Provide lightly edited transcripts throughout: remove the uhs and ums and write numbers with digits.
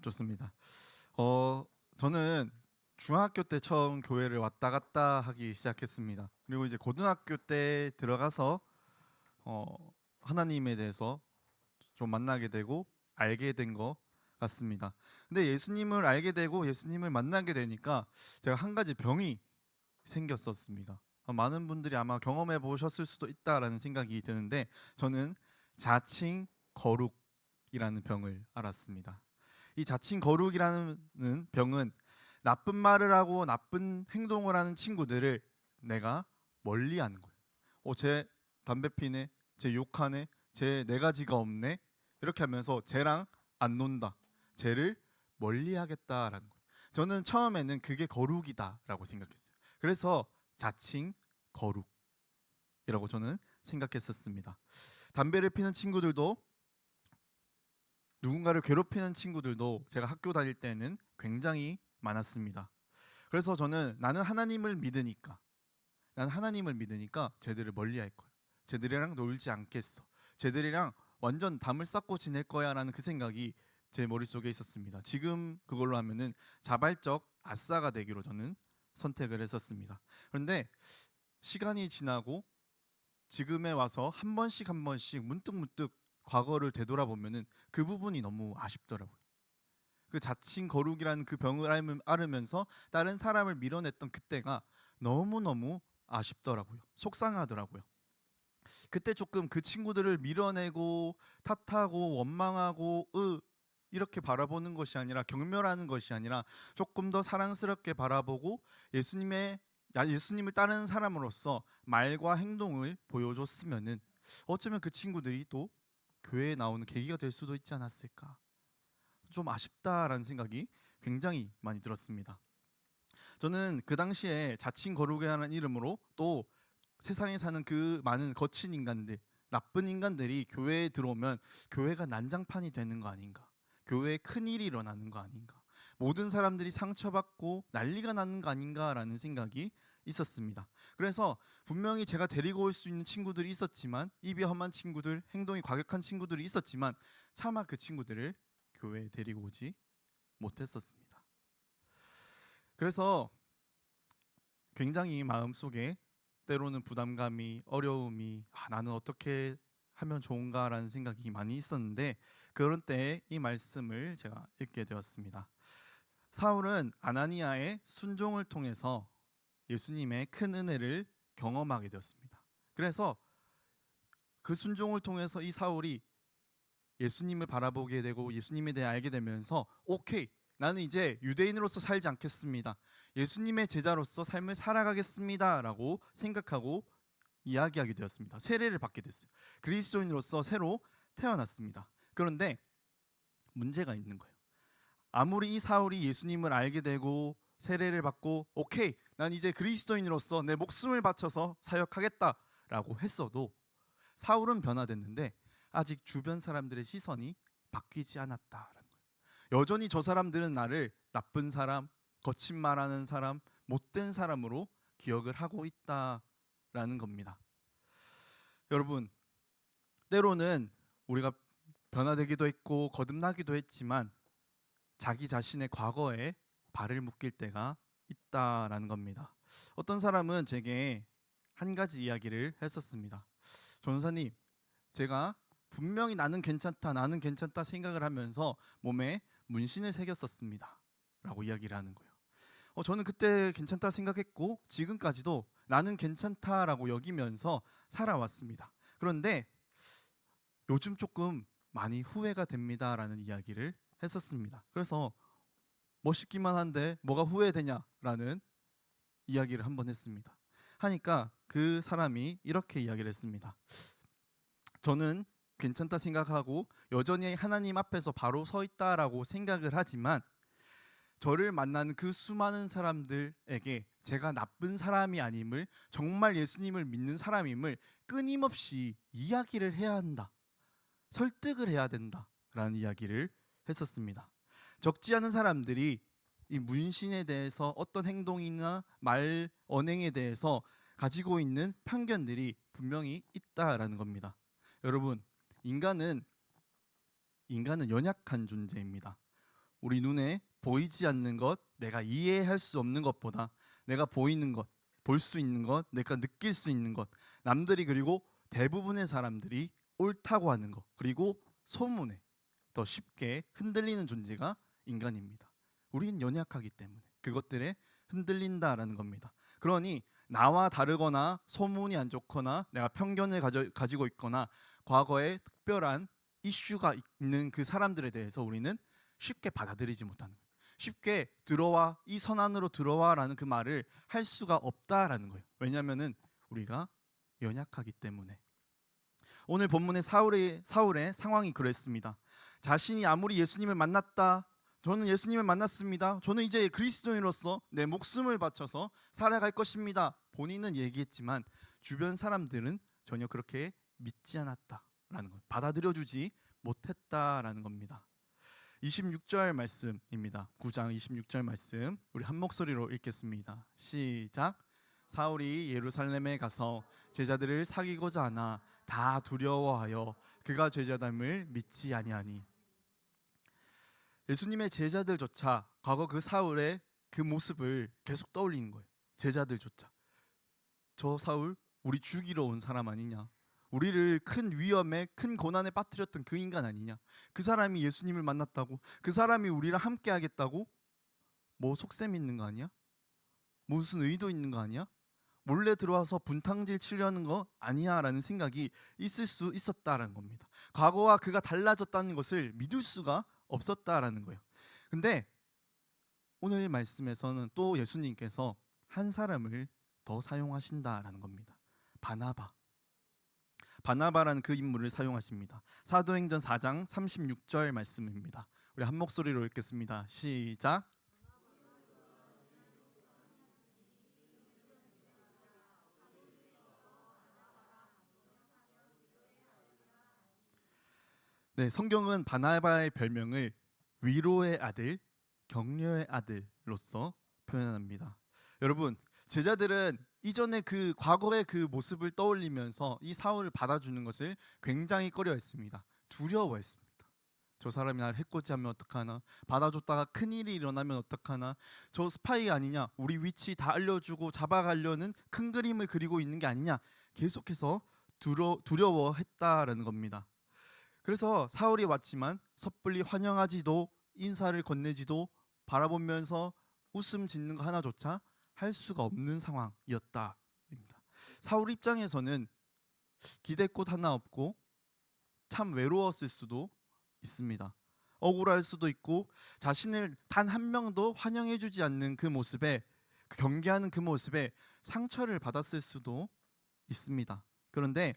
좋습니다. 저는 중학교 때 처음 교회를 왔다 갔다 하기 시작했습니다. 그리고 이제 고등학교 때 들어가서 어, 하나님에 대해서 좀 만나게 되고 알게 된 것 같습니다. 근데 예수님을 알게 되고 예수님을 만나게 되니까 제가 한 가지 병이 생겼었습니다. 많은 분들이 아마 경험해 보셨을 수도 있다라는 생각이 드는데 저는 자칭 거룩이라는 병을 알았습니다. 이 자칭 거룩이라는 병은 나쁜 말을 하고 나쁜 행동을 하는 친구들을 내가 멀리하는 거예요. 쟤 담배 피네, 쟤 욕하네, 쟤 네 가지가 없네. 이렇게 하면서 쟤랑 안 논다. 쟤를 멀리하겠다라는 거예요. 저는 처음에는 그게 거룩이다라고 생각했어요. 그래서 자칭 거룩이라고 저는 생각했었습니다. 담배를 피는 친구들도 누군가를 괴롭히는 친구들도 제가 학교 다닐 때는 굉장히 많았습니다. 그래서 저는 나는 하나님을 믿으니까 쟤들을 멀리할 거야. 쟤들이랑 놀지 않겠어. 쟤들이랑 완전 담을 쌓고 지낼 거야라는 그 생각이 제 머릿속에 있었습니다. 지금 그걸로 하면은 자발적 아싸가 되기로 저는 선택을 했었습니다. 그런데 시간이 지나고 지금에 와서 한 번씩 한 번씩 문득문득 과거를 되돌아보면은 그 부분이 너무 아쉽더라고요. 그 자칭 거룩이라는 그 병을 앓으면서 다른 사람을 밀어냈던 그때가 너무너무 아쉽더라고요. 속상하더라고요. 그때 조금 그 친구들을 밀어내고 탓하고 원망하고 이렇게 바라보는 것이 아니라 경멸하는 것이 아니라 조금 더 사랑스럽게 바라보고 예수님을 따르는 사람으로서 말과 행동을 보여줬으면은 어쩌면 그 친구들이 또 교회에 나오는 계기가 될 수도 있지 않았을까. 좀 아쉽다라는 생각이 굉장히 많이 들었습니다. 저는 그 당시에 자칭 거룩이라는 이름으로 또 세상에 사는 그 많은 거친 인간들, 나쁜 인간들이 교회에 들어오면 교회가 난장판이 되는 거 아닌가? 교회에 큰일이 일어나는 거 아닌가? 모든 사람들이 상처받고 난리가 나는 거 아닌가라는 생각이 있었습니다. 그래서 분명히 제가 데리고 올 수 있는 친구들이 있었지만 입이 험한 친구들, 행동이 과격한 친구들이 있었지만 차마 그 친구들을 교회에 데리고 오지 못했었습니다. 그래서 굉장히 마음속에 때로는 부담감이, 어려움이, 나는 어떻게 하면 좋은가라는 생각이 많이 있었는데 그런 때에 이 말씀을 제가 읽게 되었습니다. 사울은 아나니아의 순종을 통해서 예수님의 큰 은혜를 경험하게 되었습니다. 그래서 그 순종을 통해서 이 사울이 예수님을 바라보게 되고 예수님에 대해 알게 되면서 오케이, 나는 이제 유대인으로서 살지 않겠습니다. 예수님의 제자로서 삶을 살아가겠습니다 라고 생각하고 이야기하게 되었습니다. 세례를 받게 됐어요. 그리스도인으로서 새로 태어났습니다. 그런데 문제가 있는 거예요. 아무리 이 사울이 예수님을 알게 되고 세례를 받고 오케이, 난 이제 그리스도인으로서 내 목숨을 바쳐서 사역하겠다라고 했어도 사울은 변화됐는데 아직 주변 사람들의 시선이 바뀌지 않았다라는 거예요. 여전히 저 사람들은 나를 나쁜 사람, 거친 말하는 사람, 못된 사람으로 기억을 하고 있다라는 겁니다. 여러분, 때로는 우리가 변화되기도 했고 거듭나기도 했지만 자기 자신의 과거에 발을 묶일 때가 있다라는 겁니다. 어떤 사람은 제게 한 가지 이야기를 했었습니다. 전사님, 제가 분명히 나는 괜찮다 생각을 하면서 몸에 문신을 새겼었습니다 라고 이야기를 하는 거예요. 저는 그때 괜찮다 생각했고 지금까지도 나는 괜찮다라고 여기면서 살아왔습니다. 그런데 요즘 조금 많이 후회가 됩니다라는 이야기를 했었습니다. 그래서 멋있기만 한데 뭐가 후회되냐라는 이야기를 한번 했습니다. 하니까 그 사람이 이렇게 이야기를 했습니다. 저는 괜찮다 생각하고 여전히 하나님 앞에서 바로 서 있다라고 생각을 하지만 저를 만나는 그 수많은 사람들에게 제가 나쁜 사람이 아님을, 정말 예수님을 믿는 사람임을 끊임없이 이야기를 해야 한다. 설득을 해야 된다라는 이야기를 했었습니다. 적지 않은 사람들이 이 문신에 대해서 어떤 행동이나 말, 언행에 대해서 가지고 있는 편견들이 분명히 있다라는 겁니다. 여러분, 인간은 연약한 존재입니다. 우리 눈에 보이지 않는 것, 내가 이해할 수 없는 것보다 내가 보이는 것, 볼 수 있는 것, 내가 느낄 수 있는 것, 남들이 그리고 대부분의 사람들이 옳다고 하는 것, 그리고 소문에 더 쉽게 흔들리는 존재가 인간입니다. 우린 연약하기 때문에 그것들에 흔들린다라는 겁니다. 그러니 나와 다르거나 소문이 안 좋거나 내가 편견을 가지고 있거나 과거에 특별한 이슈가 있는 그 사람들에 대해서 우리는 쉽게 받아들이지 못하는 거예요. 쉽게 들어와, 이 선안으로 들어와라는 그 말을 할 수가 없다라는 거예요. 왜냐하면은 우리가 연약하기 때문에. 오늘 본문의 사울의 상황이 그랬습니다. 자신이 아무리 예수님을 만났다, 저는 예수님을 만났습니다, 저는 이제 그리스도인으로서 내 목숨을 바쳐서 살아갈 것입니다, 본인은 얘기했지만 주변 사람들은 전혀 그렇게 믿지 않았다라는 걸, 받아들여주지 못했다라는 겁니다. 26절 말씀입니다. 9장 26절 말씀 우리 한 목소리로 읽겠습니다. 시작. 사울이 예루살렘에 가서 제자들을 사귀고자 하나 다 두려워하여 그가 제자됨을 믿지 아니하니. 예수님의 제자들조차 과거 그 사울의 그 모습을 계속 떠올리는 거예요. 제자들조차 저 사울 우리 죽이러 온 사람 아니냐, 우리를 큰 위험에 큰 고난에 빠뜨렸던 그 인간 아니냐, 그 사람이 예수님을 만났다고, 그 사람이 우리랑 함께 하겠다고, 뭐 속셈 있는 거 아니야? 무슨 의도 있는 거 아니야? 몰래 들어와서 분탕질 치려는 거 아니야? 라는 생각이 있을 수 있었다라는 겁니다. 과거와 그가 달라졌다는 것을 믿을 수가 없었다라는 거예요. 근데 오늘 말씀에서는 또 예수님께서 한 사람을 더 사용하신다라는 겁니다. 바나바라는 그 인물을 사용하십니다. 사도행전 4장 36절 말씀입니다. 우리 한 목소리로 읽겠습니다. 시작. 네, 성경은 바나바의 별명을 위로의 아들, 격려의 아들로서 표현합니다. 여러분, 제자들은 이전에 그 과거의 그 모습을 떠올리면서 이 사울을 받아주는 것을 굉장히 꺼려했습니다. 두려워했습니다. 저 사람이 나를 해코지하면 어떡하나, 받아줬다가 큰일이 일어나면 어떡하나, 저 스파이 아니냐, 우리 위치 다 알려주고 잡아가려는 큰 그림을 그리고 있는 게 아니냐, 계속해서 두려워했다라는 겁니다. 그래서 사울이 왔지만 섣불리 환영하지도 인사를 건네지도 바라보면서 웃음 짓는 거 하나조차 할 수가 없는 상황이었다. 사울 입장에서는 기댈 곳 하나 없고 참 외로웠을 수도 있습니다. 억울할 수도 있고 자신을 단 한 명도 환영해주지 않는 그 모습에, 그 경계하는 그 모습에 상처를 받았을 수도 있습니다. 그런데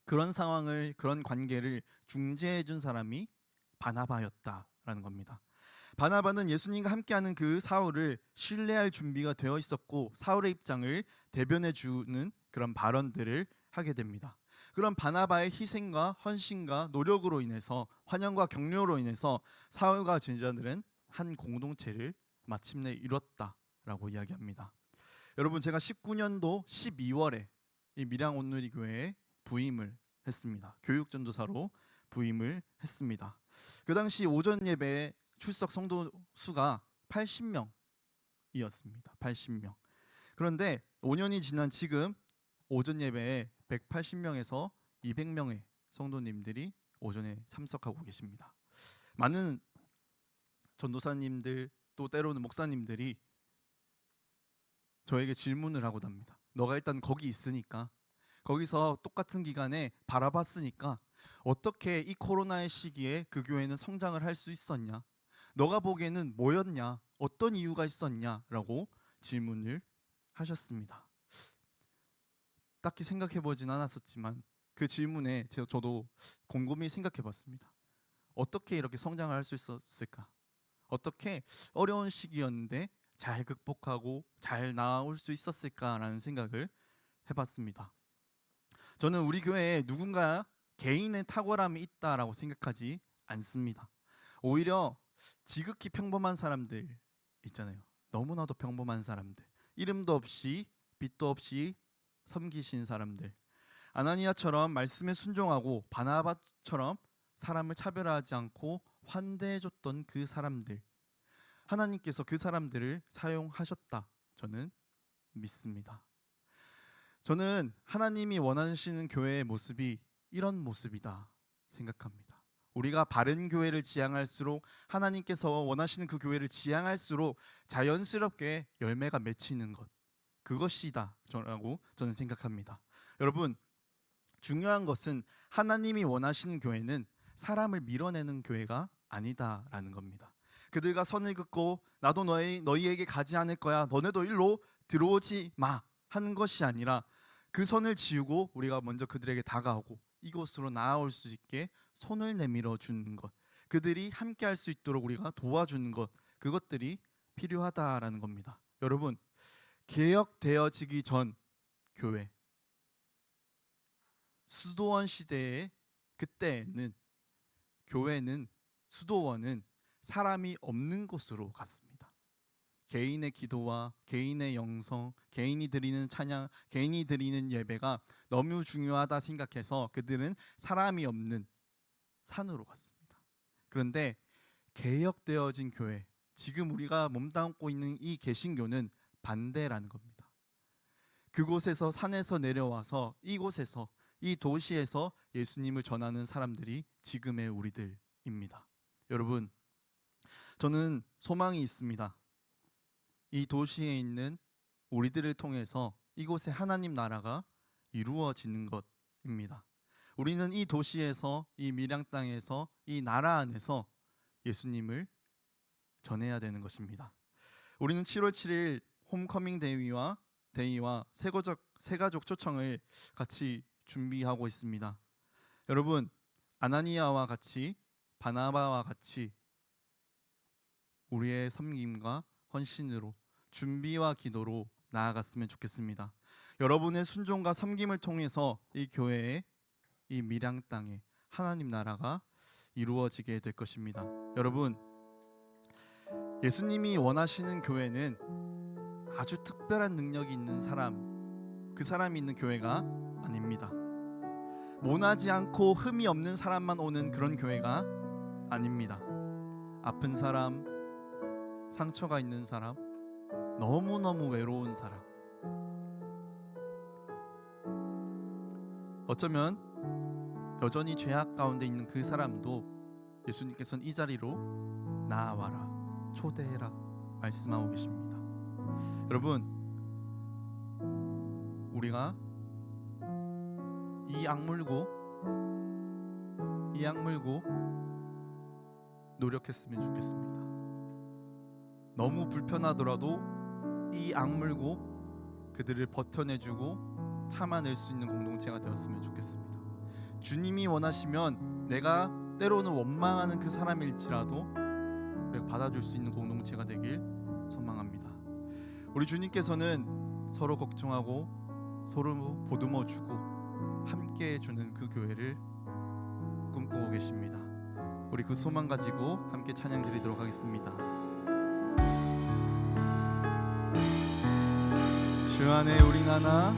그런 상황을, 그런 관계를 중재해준 사람이 바나바였다라는 겁니다. 바나바는 예수님과 함께하는 그 사울을 신뢰할 준비가 되어 있었고 사울의 입장을 대변해주는 그런 발언들을 하게 됩니다. 그런 바나바의 희생과 헌신과 노력으로 인해서, 환영과 격려로 인해서 사울과 제자들은 한 공동체를 마침내 이뤘다라고 이야기합니다. 여러분, 제가 19년도 12월에 이 밀양 온누리 교회에 부임을 했습니다. 교육전도사로 부임을 했습니다. 그 당시 오전 예배에 출석 성도 수가 80명이었습니다. 80명. 그런데 5년이 지난 지금 오전 예배에 180명에서 200명의 성도님들이 오전에 참석하고 계십니다. 많은 전도사님들, 또 때로는 목사님들이 저에게 질문을 하고 답니다. 너가 일단 거기 있으니까, 거기서 똑같은 기간에 바라봤으니까 어떻게 이 코로나의 시기에 그 교회는 성장을 할 수 있었냐? 너가 보기에는 뭐였냐? 어떤 이유가 있었냐? 라고 질문을 하셨습니다. 딱히 생각해보진 않았었지만 그 질문에 저도 곰곰이 생각해봤습니다. 어떻게 이렇게 성장을 할 수 있었을까? 어떻게 어려운 시기였는데 잘 극복하고 잘 나올 수 있었을까라는 생각을 해봤습니다. 저는 우리 교회에 누군가 개인의 탁월함이 있다라고 생각하지 않습니다. 오히려 지극히 평범한 사람들 있잖아요. 너무나도 평범한 사람들, 이름도 없이 빛도 없이 섬기신 사람들, 아나니아처럼 말씀에 순종하고 바나바처럼 사람을 차별하지 않고 환대해줬던 그 사람들, 하나님께서 그 사람들을 사용하셨다, 저는 믿습니다. 저는 하나님이 원하시는 교회의 모습이 이런 모습이다 생각합니다. 우리가 바른 교회를 지향할수록, 하나님께서 원하시는 그 교회를 지향할수록 자연스럽게 열매가 맺히는 것, 그것이다 라고 저는 생각합니다. 여러분, 중요한 것은 하나님이 원하시는 교회는 사람을 밀어내는 교회가 아니다라는 겁니다. 그들과 선을 긋고 나도 너희에게 가지 않을 거야, 너네도 일로 들어오지 마 하는 것이 아니라 그 선을 지우고 우리가 먼저 그들에게 다가오고 이곳으로 나아올 수 있게 손을 내밀어 주는 것, 그들이 함께 할 수 있도록 우리가 도와주는 것, 그것들이 필요하다라는 겁니다. 여러분, 개혁되어지기 전 교회, 수도원 시대의 그때는 교회는, 수도원은 사람이 없는 곳으로 갔습니다. 개인의 기도와 개인의 영성, 개인이 드리는 찬양, 개인이 드리는 예배가 너무 중요하다 생각해서 그들은 사람이 없는 산으로 갔습니다. 그런데 개혁되어진 교회, 지금 우리가 몸담고 있는 이 개신교는 반대라는 겁니다. 그곳에서, 산에서 내려와서 이곳에서, 이 도시에서 예수님을 전하는 사람들이 지금의 우리들입니다. 여러분, 저는 소망이 있습니다. 이 도시에 있는 우리들을 통해서 이곳에 하나님 나라가 이루어지는 것입니다. 우리는 이 도시에서, 이 밀양 땅에서, 이 나라 안에서 예수님을 전해야 되는 것입니다. 우리는 7월 7일 홈커밍 데이와 새가족 초청을 같이 준비하고 있습니다. 여러분, 아나니아와 같이, 바나바와 같이 우리의 섬김과 헌신으로, 준비와 기도로 나아갔으면 좋겠습니다. 여러분의 순종과 섬김을 통해서 이 교회에, 이 밀양 땅에 하나님 나라가 이루어지게 될 것입니다. 여러분, 예수님이 원하시는 교회는 아주 특별한 능력이 있는 사람, 그 사람이 있는 교회가 아닙니다. 모나지 않고 흠이 없는 사람만 오는 그런 교회가 아닙니다. 아픈 사람, 상처가 있는 사람, 너무너무 외로운 사람, 어쩌면 여전히 죄악 가운데 있는 그 사람도 예수님께서는 이 자리로 나아와라, 초대해라 말씀하고 계십니다. 여러분, 우리가 이 악물고 노력했으면 좋겠습니다. 너무 불편하더라도 이 악물고 그들을 버텨내주고 참아낼 수 있는 공동체가 되었으면 좋겠습니다. 주님이 원하시면 내가 때로는 원망하는 그 사람일지라도 우리가 받아줄 수 있는 공동체가 되길 소망합니다. 우리 주님께서는 서로 걱정하고 서로 보듬어주고 함께 해주는 그 교회를 꿈꾸고 계십니다. 우리 그 소망 가지고 함께 찬양 드리도록 하겠습니다. 주 안에 우린 하나,